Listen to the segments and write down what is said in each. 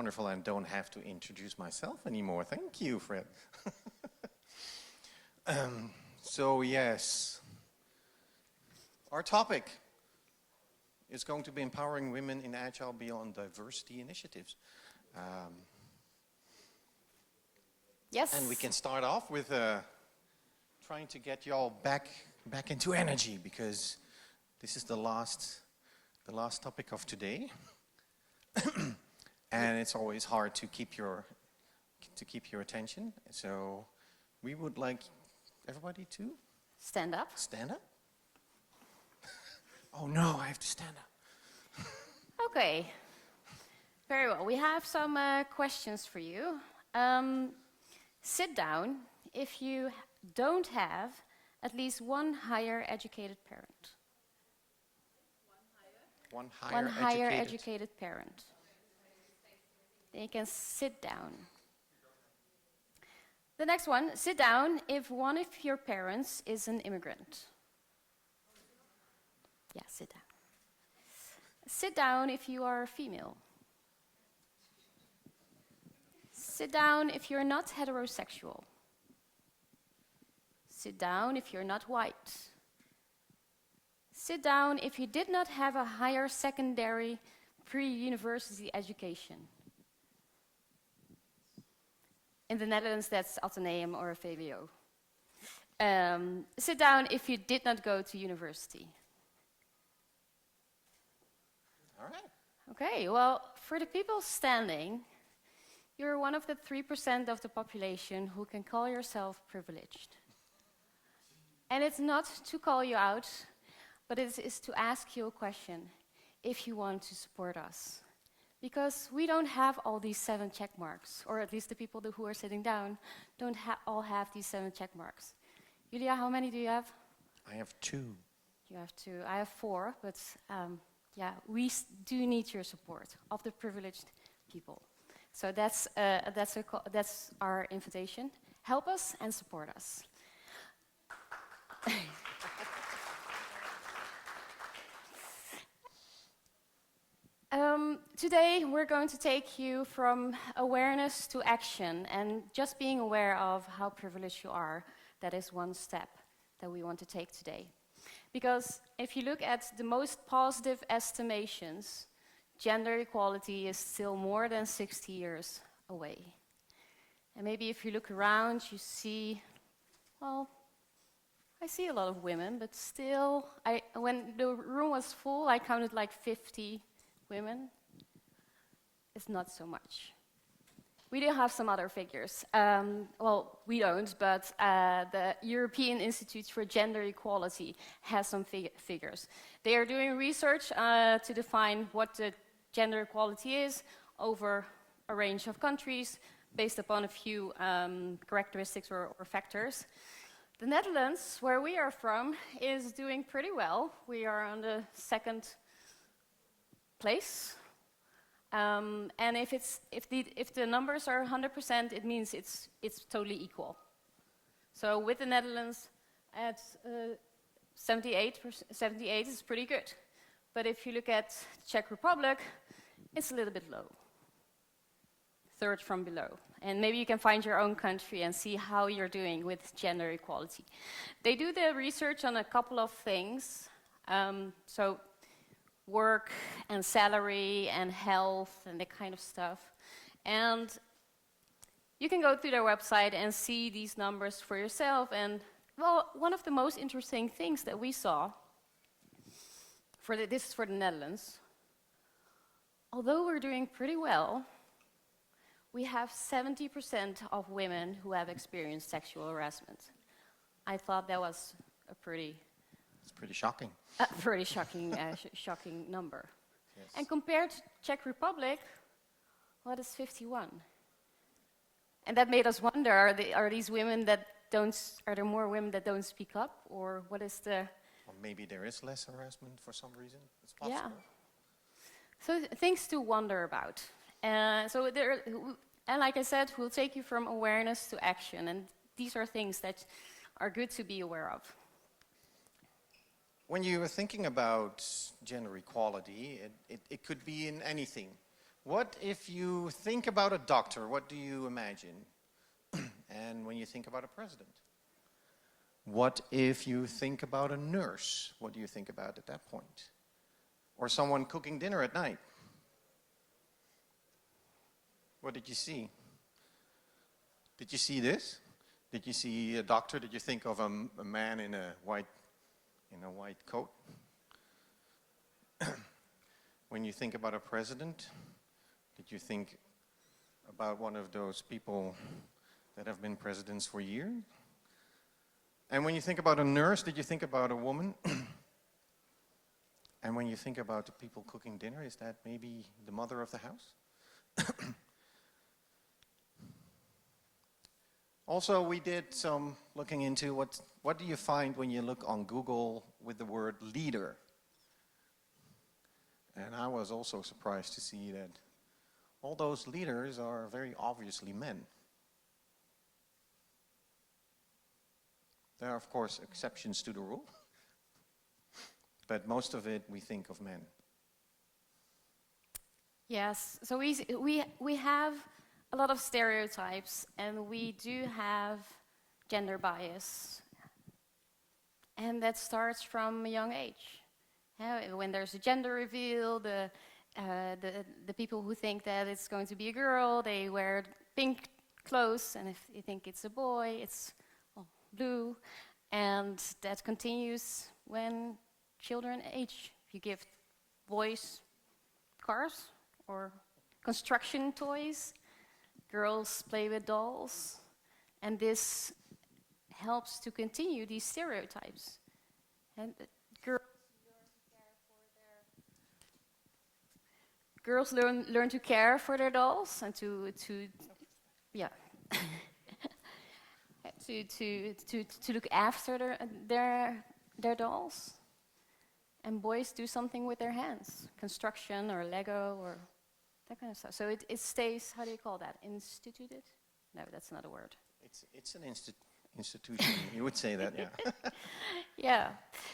wonderful and don't have to introduce myself anymore. Thank you, Fred. So yes, our topic is going to be empowering women in Agile beyond diversity initiatives. Yes. And we can start off with trying to get you all back into energy, because this is the last topic of today. And it's always hard to keep your attention. So we would like everybody to stand up. Stand up? Oh no, I have to stand up. Okay. Very well. We have some questions for you. Sit down if you don't have at least one higher educated parent. One higher educated parent. Then you can sit down. The next one, sit down if one of your parents is an immigrant. Yeah, sit down. Sit down if you are female. Sit down if you're not heterosexual. Sit down if you're not white. Sit down if you did not have a higher secondary pre-university education. In the Netherlands, that's ateneum or a VWO. Sit down if you did not go to university. All right. Okay, well, for the people standing, you're one of the 3% of the population who can call yourself privileged. And it's not to call you out, but it is to ask you a question if you want to support us. Because we don't have all these 7 check marks, or at least the people who are sitting down don't all have these 7 check marks. Julia, how many do you have? I have 2. You have 2. I have 4, but yeah, we do need your support of the privileged people. So that's our invitation. Help us and support us. Today we're going to take you from awareness to action, and just being aware of how privileged you are, that is one step that we want to take today. Because if you look at the most positive estimations, gender equality is still more than 60 years away. And maybe if you look around, you see, well, I see a lot of women, but still, when the room was full, I counted like 50 women. It's not so much. We do have some other figures. Well, we don't, but the European Institute for Gender Equality has some figures. They are doing research to define what the gender equality is over a range of countries based upon a few characteristics or factors. The Netherlands, where we are from, is doing pretty well. We are on the 2nd place. And if the numbers are 100%, it means it's totally equal. So with the Netherlands at 78 is pretty good. But if you look at Czech Republic, it's a little bit low. 3rd from below. And maybe you can find your own country and see how you're doing with gender equality. They do the research on a couple of things. So work and salary and health and that kind of stuff. And you can go to their website and see these numbers for yourself. And well, one of the most interesting things that we saw, this is for the Netherlands, although we're doing pretty well, we have 70% of women who have experienced sexual harassment. I thought that was a pretty... It's pretty shocking. Pretty shocking, shocking number. Yes. And compared to Czech Republic, what is 51? And that made us wonder, are these women that are there more women that don't speak up, or what is the... Or maybe there is less harassment for some reason. It's possible. Yeah. So things to wonder about. And like I said, we'll take you from awareness to action, and these are things that are good to be aware of. When you are thinking about gender equality, it could be in anything. What if you think about a doctor, what do you imagine? And when you think about a president? What if you think about a nurse? What do you think about at that point? Or someone cooking dinner at night? What did you see? Did you see this? Did you see a doctor? Did you think of a man in a white coat? When you think about a president, did you think about one of those people that have been presidents for years? And when you think about a nurse, did you think about a woman? And when you think about the people cooking dinner, is that maybe the mother of the house? Also, we did some looking into what do you find when you look on Google with the word leader? And I was also surprised to see that all those leaders are very obviously men. There are, of course, exceptions to the rule, but most of it we think of men. Yes, so we have a lot of stereotypes, and we do have gender bias. And that starts from a young age. When there's a gender reveal, the people who think that it's going to be a girl, they wear pink clothes, and if you think it's a boy, it's blue. And that continues when children age. You give boys cars or construction toys, girls play with dolls, and this helps to continue these stereotypes. And girls learn to care for their dolls and to look after their dolls. And boys do something with their hands, construction or Lego or that kind of stuff. So it stays, how do you call that, instituted? No, that's not a word. It's an institution, you would say that, yeah. Yeah,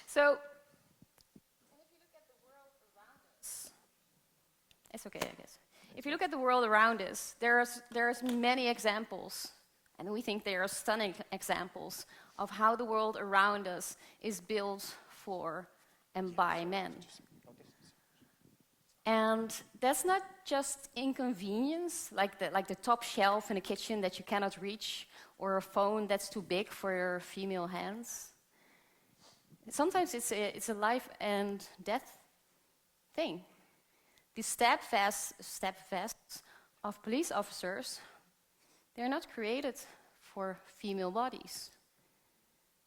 so and if you look at the world around us, it's okay, I guess. If you look at the world around us, there's many examples, and we think they are stunning examples of how the world around us is built for and by men. And that's not just inconvenience, like the top shelf in a kitchen that you cannot reach, or a phone that's too big for your female hands. Sometimes it's a life and death thing. The step vests of police officers, they're not created for female bodies.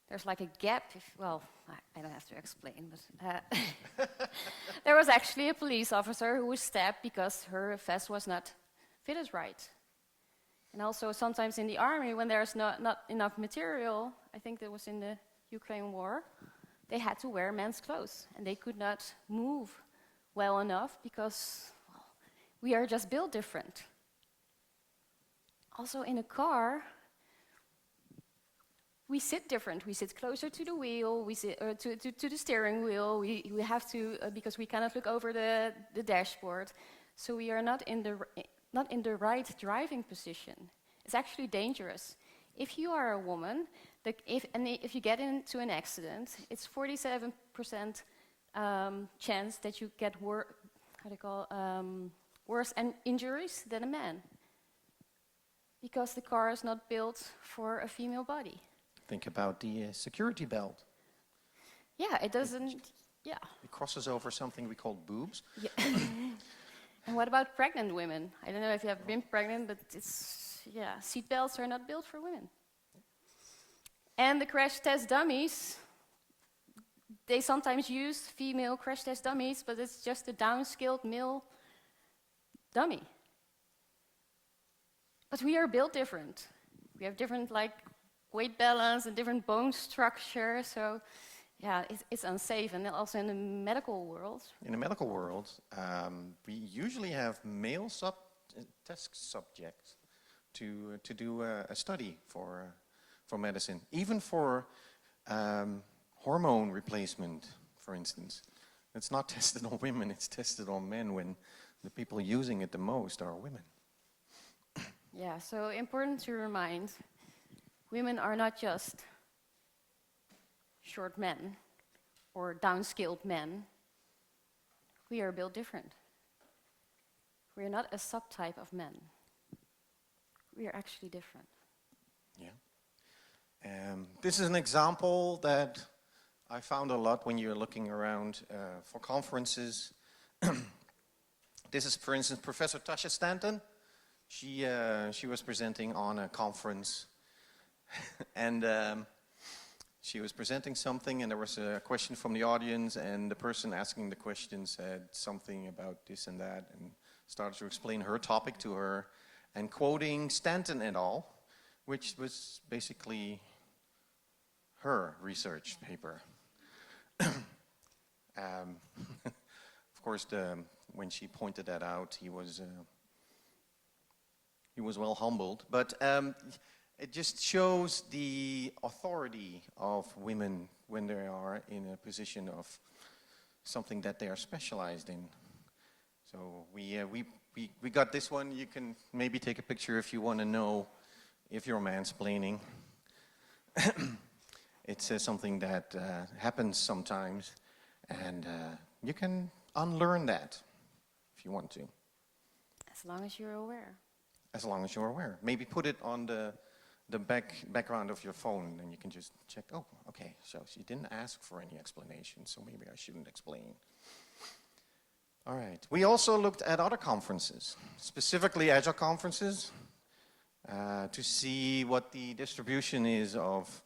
There's like a gap, I don't have to explain, but there was actually a police officer who was stabbed because her vest was not fitted right. And also sometimes in the army, when there's not enough material, I think that was in the Ukraine war, they had to wear men's clothes, and they could not move well enough because we are just built different. Also in a car, we sit different. We sit closer to the wheel. We sit to the steering wheel. We have to because we cannot look over the dashboard. So we are not in the right driving position. It's actually dangerous. If you are a woman, if you get into an accident, it's 47% chance that you get worse injuries than a man, because the car is not built for a female body. Think about the security belt. Yeah, it doesn't, yeah. It crosses over something we call boobs. Yeah. And what about pregnant women? I don't know if you have been pregnant, but seat belts are not built for women. And the crash test dummies, they sometimes use female crash test dummies, but it's just a downscaled male dummy. But we are built different. We have different weight balance and different bone structure, so yeah, it's unsafe. And also in the medical world. In the medical world, we usually have male test subjects to do a study for medicine, even for hormone replacement, for instance. It's not tested on women; it's tested on men when the people using it the most are women. Yeah, so important to remind, women are not just short men or downskilled men. We are built different. We are not a subtype of men. We are actually different. Yeah. This is an example that I found a lot when you're looking around for conferences. This is, for instance, Professor Tasha Stanton. She was presenting on a conference, and she was presenting something, and there was a question from the audience, and the person asking the question said something about this and that, and started to explain her topic to her, and quoting Stanton et al., which was basically her research paper. Of course, when she pointed that out, he was well humbled, but it just shows the authority of women when they are in a position of something that they are specialized in. So we got this one. You can maybe take a picture if you want to know if you're mansplaining. It's something that happens sometimes, and you can unlearn that if you want to. As long as you're aware. As long as you're aware. Maybe put it on the background of your phone, and you can just check, oh, okay, so she didn't ask for any explanation, so maybe I shouldn't explain. All right. We also looked at other conferences, specifically Agile conferences, to see what the distribution is of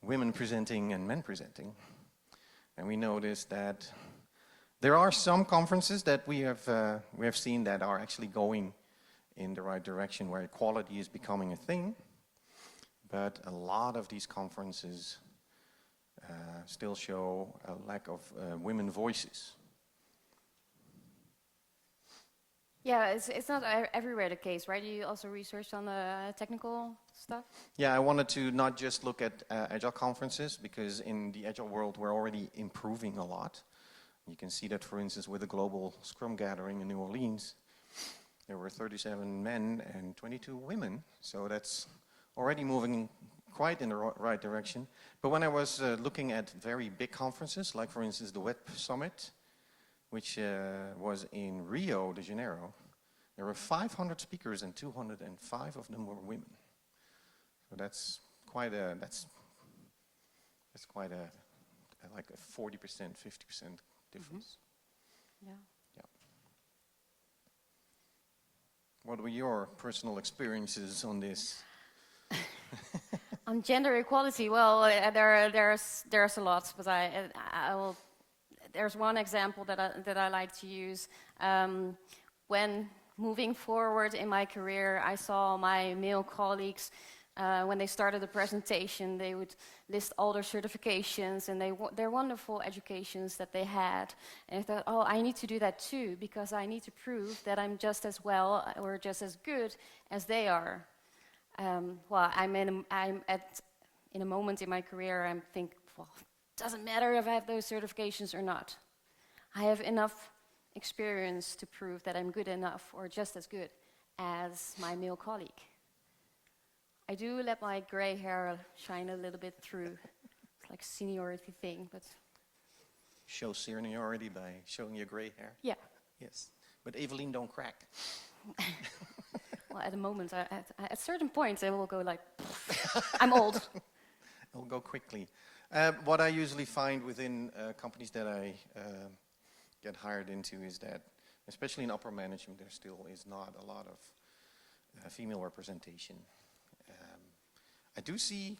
women presenting and men presenting. And we noticed that there are some conferences that we have seen that are actually going in the right direction, where equality is becoming a thing. But a lot of these conferences still show a lack of women voices. Yeah, it's not everywhere the case, right? You also researched on the technical stuff? Yeah, I wanted to not just look at Agile conferences, because in the Agile world we're already improving a lot. You can see that, for instance, with the global Scrum gathering in New Orleans, there were 37 men and 22 women, so that's already moving quite in the right direction. But when I was looking at very big conferences, like for instance the Web Summit, which was in Rio de Janeiro, there were 500 speakers and 205 of them were women. So that's quite a like a 40%, 50% difference. Yeah. Yeah. What were your personal experiences on this? On gender equality, well, there's a lot, but I will. There's one example that I like to use. When moving forward in my career, I saw my male colleagues, when they started the presentation, they would list all their certifications and their wonderful educations that they had. And I thought, oh, I need to do that too, because I need to prove that I'm just as well or just as good as they are. Well, I'm in a moment in my career, I think, well, doesn't matter if I have those certifications or not. I have enough experience to prove that I'm good enough or just as good as my male colleague. I do let my gray hair shine a little bit through. It's like a seniority thing, but... Show seniority by showing your gray hair? Yeah. Yes. But Evelien don't crack. Well, at the moment, at certain points, I will go like, I'm old. It will go quickly. What I usually find within companies that I get hired into is that, especially in upper management, there still is not a lot of female representation. I do see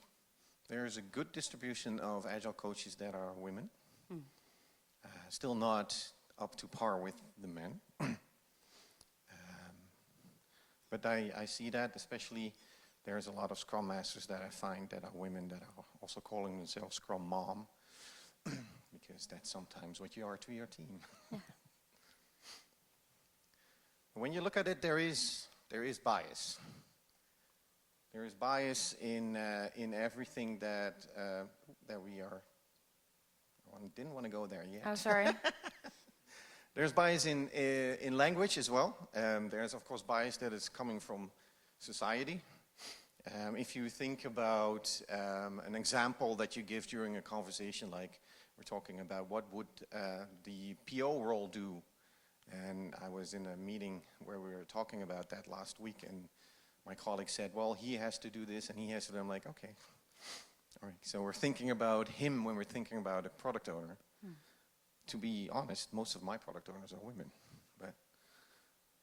there's a good distribution of Agile coaches that are women. Still not up to par with the men. But I see that, especially there's a lot of Scrum Masters that I find that are women that are also calling themselves Scrum Mom, because that's sometimes what you are to your team. Yeah. When you look at it, there is bias. There is bias in everything that we are. I didn't want to go there yet. Oh, sorry. There's bias in language as well. There's of course bias that is coming from society. If you think about an example that you give during a conversation, like we're talking about what would the PO role do, and I was in a meeting where we were talking about that last week, and my colleague said, well, he has to do this and he has to do. I'm like, okay, all right. So we're thinking about him when we're thinking about a product owner. To be honest, most of my product owners are women, but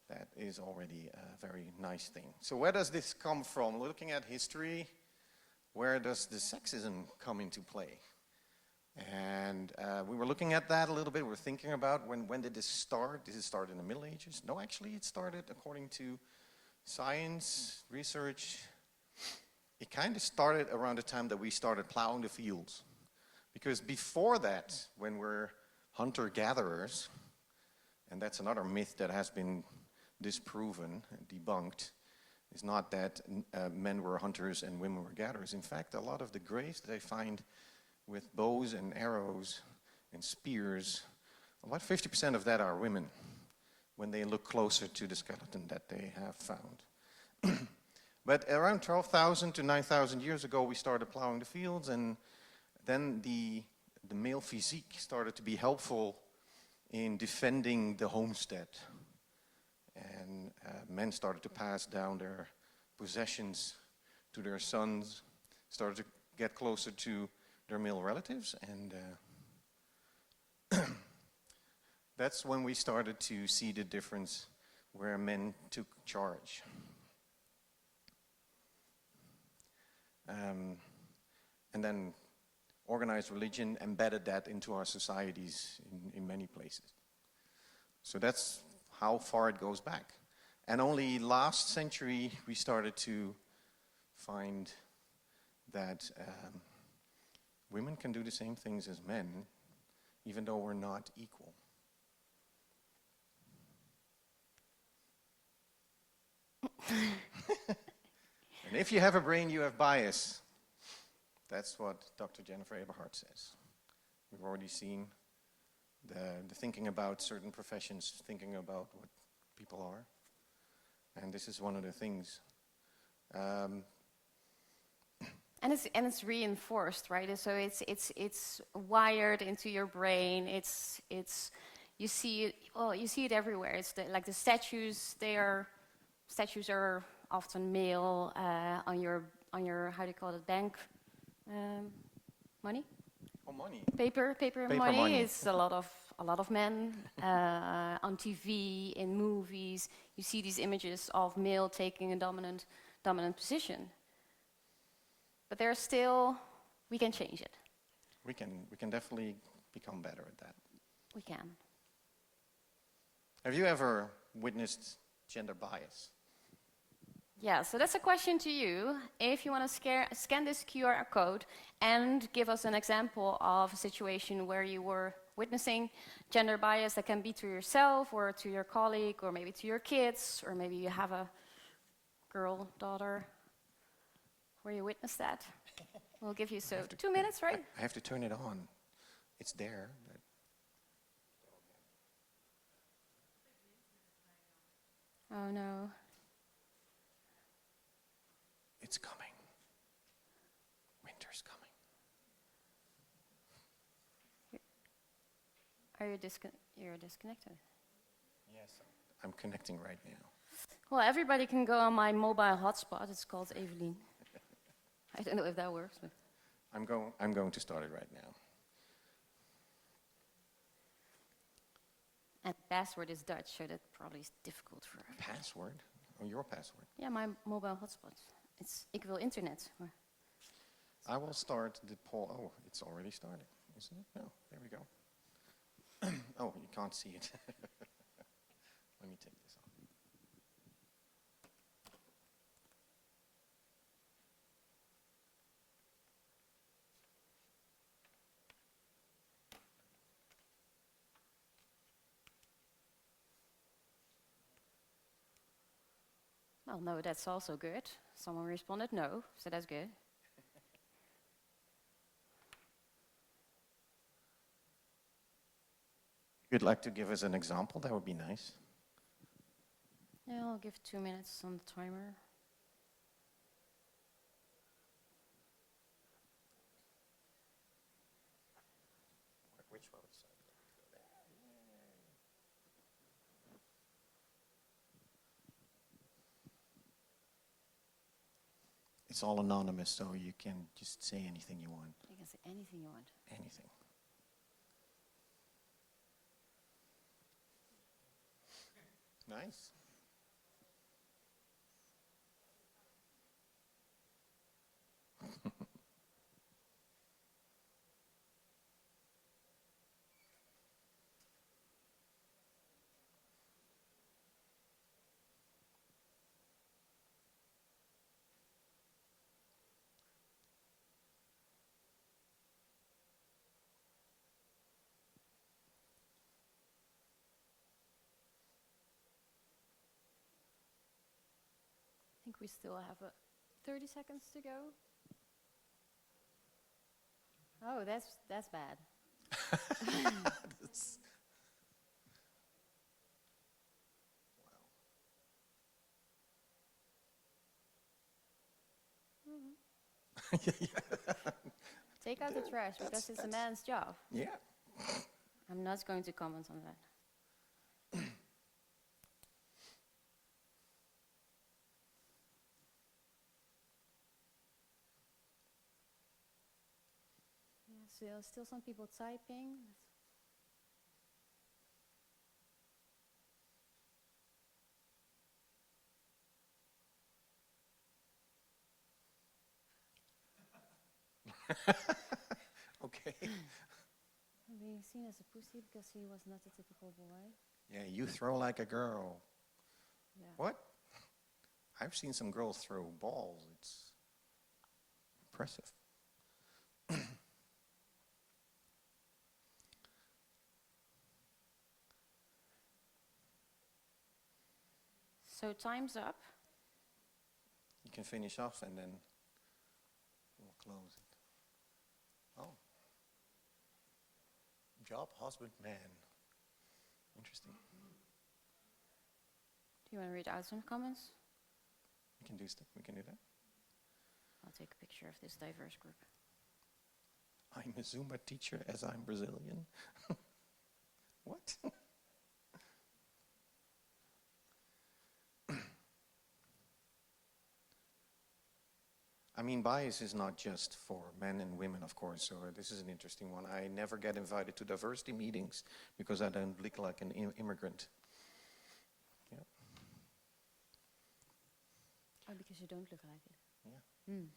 that is already a very nice thing. So where does this come from? Looking at history, where does the sexism come into play? And we were looking at that a little bit. We're thinking about when did this start? Did it start in the Middle Ages? No, actually it started, according to science, research, it kind of started around the time that we started plowing the fields. Because before that, when we're hunter-gatherers, and that's another myth that has been disproven and debunked, is not that men were hunters and women were gatherers. In fact, a lot of the graves that they find with bows and arrows and spears, about 50% of that are women when they look closer to the skeleton that they have found. But around 12,000 to 9,000 years ago, we started plowing the fields, and then the male physique started to be helpful in defending the homestead. And men started to pass down their possessions to their sons, started to get closer to their male relatives, and that's when we started to see the difference where men took charge. And then organized religion embedded that into our societies in many places. So that's how far it goes back. And only last century we started to find that women can do the same things as men, even though we're not equal. And if you have a brain, you have bias. That's what Dr. Jennifer Eberhardt says. We've already seen the thinking about certain professions, thinking about what people are. And this is one of the things. And it's reinforced, right? So it's wired into your brain. You see it. Well, you see it everywhere. It's like the statues. Statues are often male on your how do you call it, bank money? Oh, money. Paper money. It's a lot of men on TV, in movies. You see these images of male taking a dominant position. But there's still, we can change it. We can definitely become better at that. We can. Have you ever witnessed gender bias? Yeah, so that's a question to you. If you want to scan this QR code and give us an example of a situation where you were witnessing gender bias, that can be to yourself or to your colleague or maybe to your kids, or maybe you have a girl, daughter, where you witnessed that. We'll give you 2 minutes, right? I have to turn it on. It's there. But oh no. it's coming. Winter's coming. You're disconnected? Yes, I'm connecting right now. Well, everybody can go on my mobile hotspot. It's called Evelien. I don't know if that works, but I'm going to start it right now. and password is Dutch, so that probably is difficult for everyone. Password? Oh, your password. Yeah, my mobile hotspot. It's ik wil internet. I will start the poll. Oh, it's already started, isn't it? No, there we go. Oh, you can't see it. Let me take this off. Well, no, that's also good. Someone responded no, so that's good. You'd like to give us an example? That would be nice. Yeah, I'll give 2 minutes on the timer. Which website? It's all anonymous, so you can just say anything you want. You can say anything you want. Anything. Nice. I think we still have 30 seconds to go. Oh, that's bad. That's- Take out the trash because it's a man's job. Yeah. I'm not going to comment on that. Yeah, still some people typing. Okay. Being seen as a pussy because he was not a typical boy. Yeah, you throw like a girl. Yeah. What? I've seen some girls throw balls. It's impressive. So time's up. You can finish off and then we'll close it. Oh. Job, husband, man. Interesting. Do you want to read out some comments? We can do stuff. We can do that. I'll take a picture of this diverse group. I'm a Zumba teacher as I'm Brazilian. What? I mean, bias is not just for men and women, of course, so this is an interesting one. I never get invited to diversity meetings because I don't look like an immigrant. Yeah. Oh, because you don't look like it. Yeah. Mm.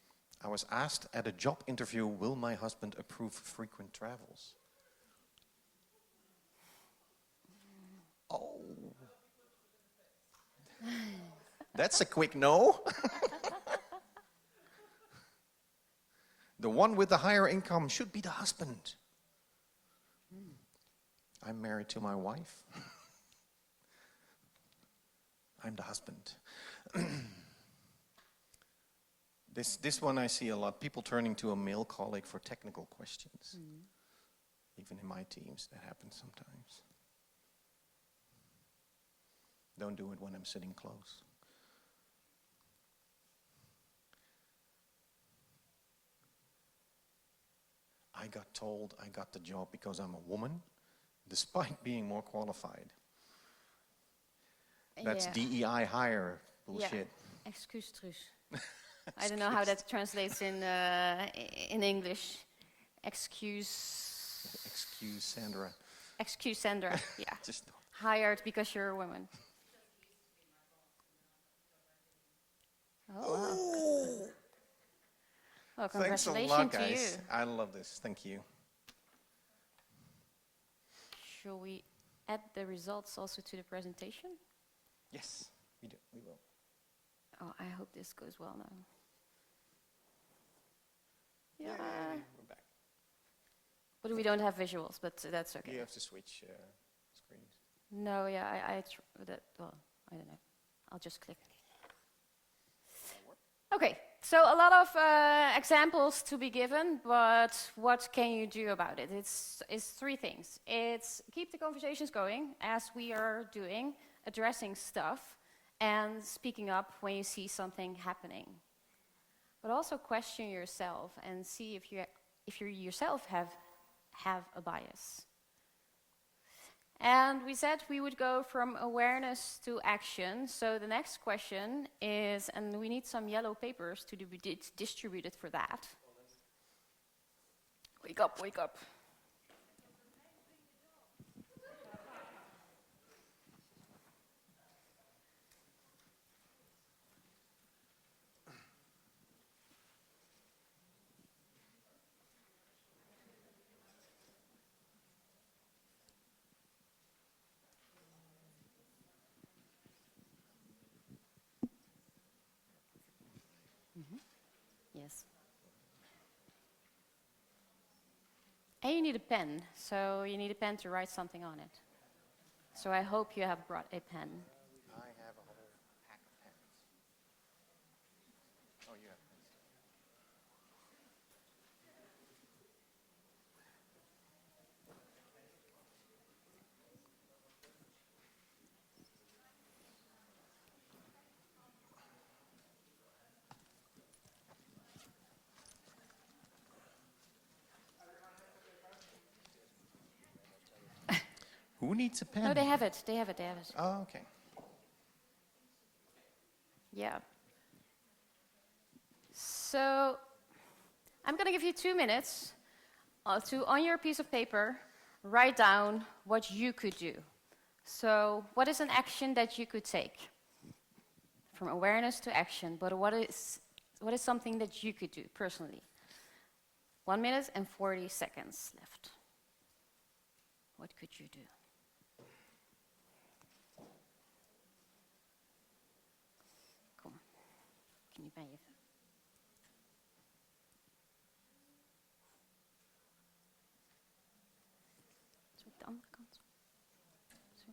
I was asked at a job interview, will my husband approve frequent travels? Oh. That's a quick no. The one with the higher income should be the husband. I'm married to my wife. I'm the husband. This one I see a lot. People turning to a male colleague for technical questions. Even in my teams, that happens sometimes. Don't do it when I'm sitting close. I got told I got the job because I'm a woman, despite being more qualified. That's DEI hire bullshit. Yeah. Excuse truus. I don't know how that translates in English. Excuse Sandra. Excuse Sandra. Yeah. Just Hired because you're a woman. Oh, wow. Well, Thanks a congratulations lot, to guys. you. I love this. Thank you. Shall we add the results also to the presentation? Yes, we do. We will. Oh, I hope this goes well now. Yeah, we're back. But we don't have visuals, but that's okay. You have to switch screens. No, yeah, well, I don't know. I'll just click. Okay, So a lot of examples to be given, but what can you do about it? It's three things. It's keep the conversations going, as we are doing, addressing stuff, and speaking up when you see something happening. But also question yourself and see if you yourself have a bias. And we said we would go from awareness to action. So the next question is, and we need some yellow papers to be distributed for that. Wake up, wake up. Yes. And you need a pen, so you need a pen to write something on it. So I hope you have brought a pen. I have a whole pack of pens. Oh, you have pens. Who needs a pen? No, they have it, they have it, they have it. Oh, okay. Yeah. So I'm going to give you 2 minutes to, on your piece of paper, write down what you could do. So what is an action that you could take? From awareness to action, but what is something that you could do personally? 1 minute and 40 seconds left. What could you do? Kom, ik kan niet bij je. Zo op de andere kant. Zo.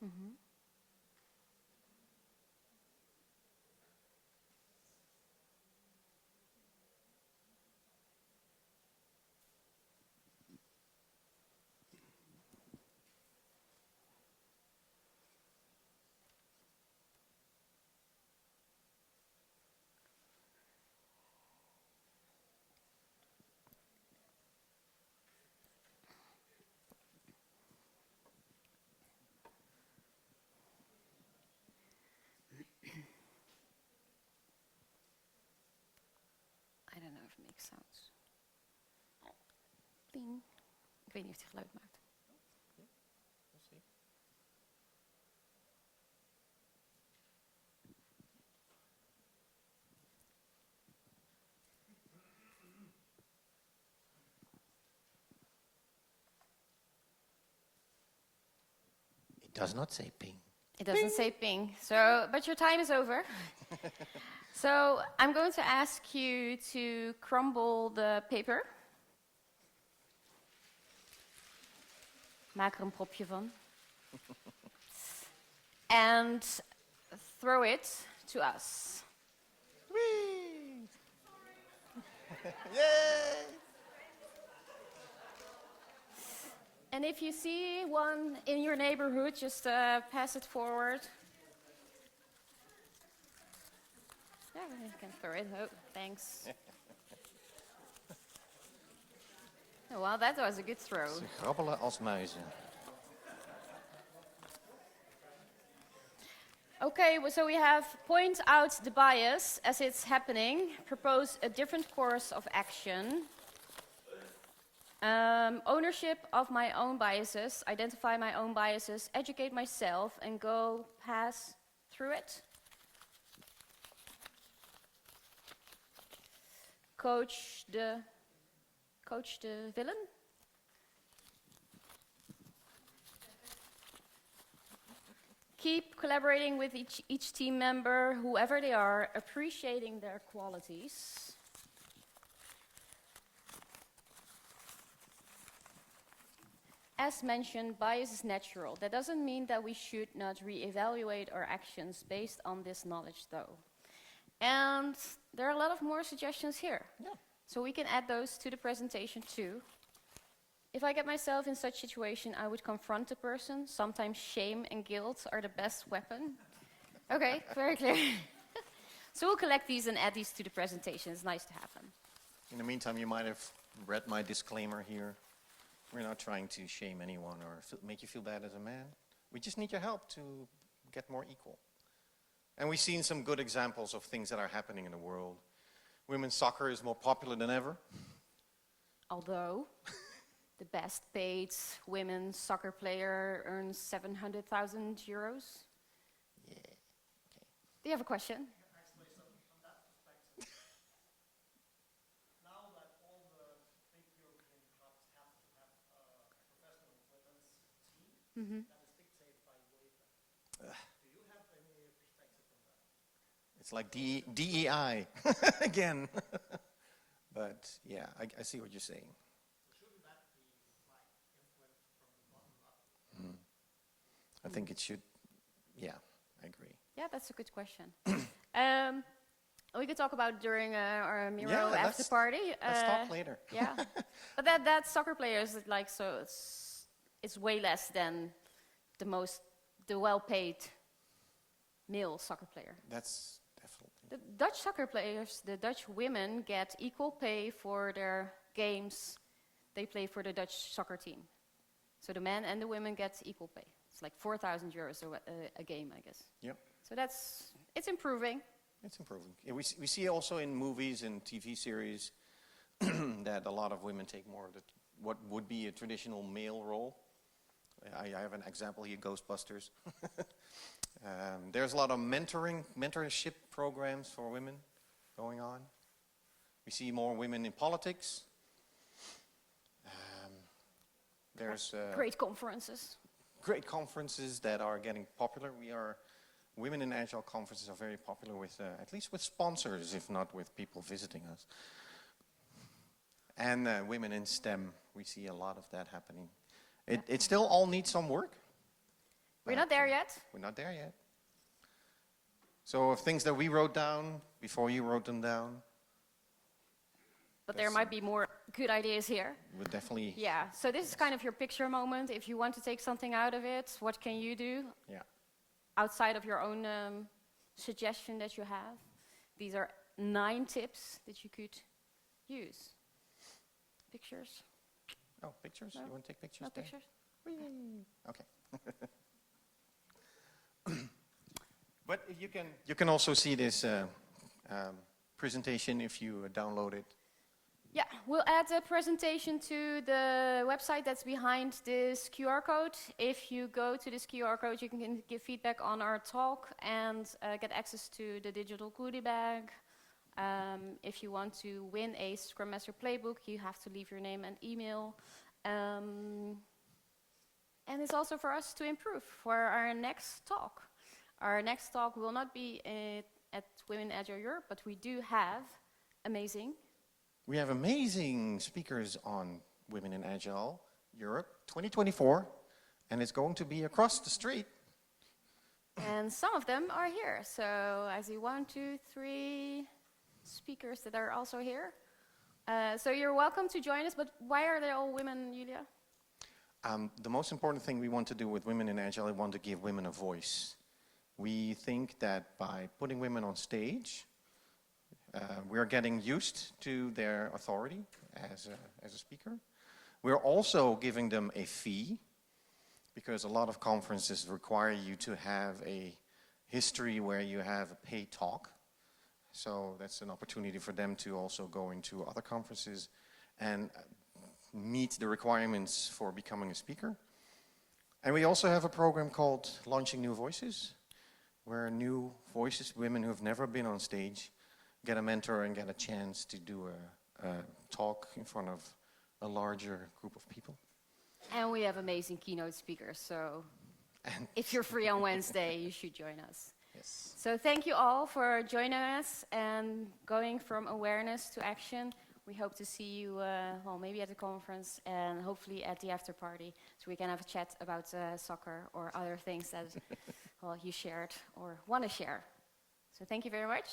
Mm-hmm. I don't know if it makes sounds. Ping. Ik weet niet of die geluid maakt. We'll see. It does not say ping. It doesn't say ping. So, but your time is over. So I'm going to ask you to crumble the paper. Maak er een propje van. And throw it to us. Whee! Yay! And if you see one in your neighborhood, just pass it forward. Yeah, you can throw it. Oh, thanks. Oh, well, that was a good throw. Ze grabbelen als muizen. Okay, so we have point out the bias as it's happening, propose a different course of action, ownership of my own biases, identify my own biases, educate myself, and go pass through it. Coach the villain. keep collaborating with each team member, whoever they are, appreciating their qualities. As mentioned, bias is natural. That doesn't mean that we should not re-evaluate our actions based on this knowledge, though. And there are a lot of more suggestions here. Yeah. So we can add those to the presentation too. If I get myself in such situation, I would confront the person. Sometimes shame and guilt are the best weapon. Okay, very clear. So we'll collect these and add these to the presentation. It's nice to have them. In the meantime, you might have read my disclaimer here. We're not trying to shame anyone or make you feel bad as a man. We just need your help to get more equal. And we've seen some good examples of things that are happening in the world. Women's soccer is more popular than ever. Although the best paid women's soccer player earns 700,000 euros. Yeah, okay. Do you have a question? Actually, so from that perspective, now that all the big European clubs have to have a professional women's team that is dictated by UEFA, do you have any perspective on that? It's like DEI again. But yeah, I see what you're saying. Shouldn't that be like influenced from the bottom up? I think it should, yeah, I agree. Yeah, that's a good question. We could talk about during our Miro Yeah, after party. Let's talk later. Yeah, but that soccer players like so it's way less than the well-paid male soccer player. That's definitely. The Dutch soccer players, the Dutch women get equal pay for their games they play for the Dutch soccer team. So the men and the women get equal pay. It's like 4,000 euros a game, I guess. Yep. So it's improving. It's improving. Yeah, we see also in movies and TV series that a lot of women take more of what would be a traditional male role. I have an example here, Ghostbusters. There's a lot of mentorship programs for women going on. We see more women in politics. There's Great conferences. great conferences that are getting popular. Women in Agile conferences are very popular with, at least with sponsors, if not with people visiting us. And women in STEM, we see a lot of that happening. It still all needs some work. We're not there yet. We're not there yet. So of things that we wrote down before you wrote them down, But there might be more good ideas here. we'll definitely, Yeah, so this is kind of your picture moment. If you want to take something out of it, what can you do yeah. outside of your own suggestion that you have? These are 9 tips that you could use. Pictures? Oh, pictures? No. You want to take pictures? No Dan? pictures? Whee! Okay. But you can also see this presentation if you download it. Yeah, we'll add a presentation to the website that's behind this QR code. If you go to this QR code, you can give feedback on our talk and get access to the digital goodie bag. If you want to win a Scrum Master playbook, you have to leave your name and email. And it's also for us to improve for our next talk. Our next talk will not be at Women in Agile Europe, but we do have We have amazing speakers on Women in Agile Europe 2024, and it's going to be across the street. and some of them are here. So I see 1, 2, 3 speakers that are also here. So you're welcome to join us, but why are they all women, Julya? The most important thing we want to do with Women in Agile, we want to give women a voice. We think that by putting women on stage, we're getting used to their authority as a speaker. We're also giving them a fee, because a lot of conferences require you to have a history where you have a paid talk. So that's an opportunity for them to also go into other conferences and meet the requirements for becoming a speaker. And we also have a program called Launching New Voices, where new voices, women who have never been on stage, get a mentor and get a chance to do a talk in front of a larger group of people. And we have amazing keynote speakers, so And If you're free on Wednesday, you should join us. yes. So thank you all for joining us and going from awareness to action. We hope to see you, well, maybe at the conference and hopefully at the after party, so we can have a chat about soccer or other things that, well, you shared or want to share. So thank you very much.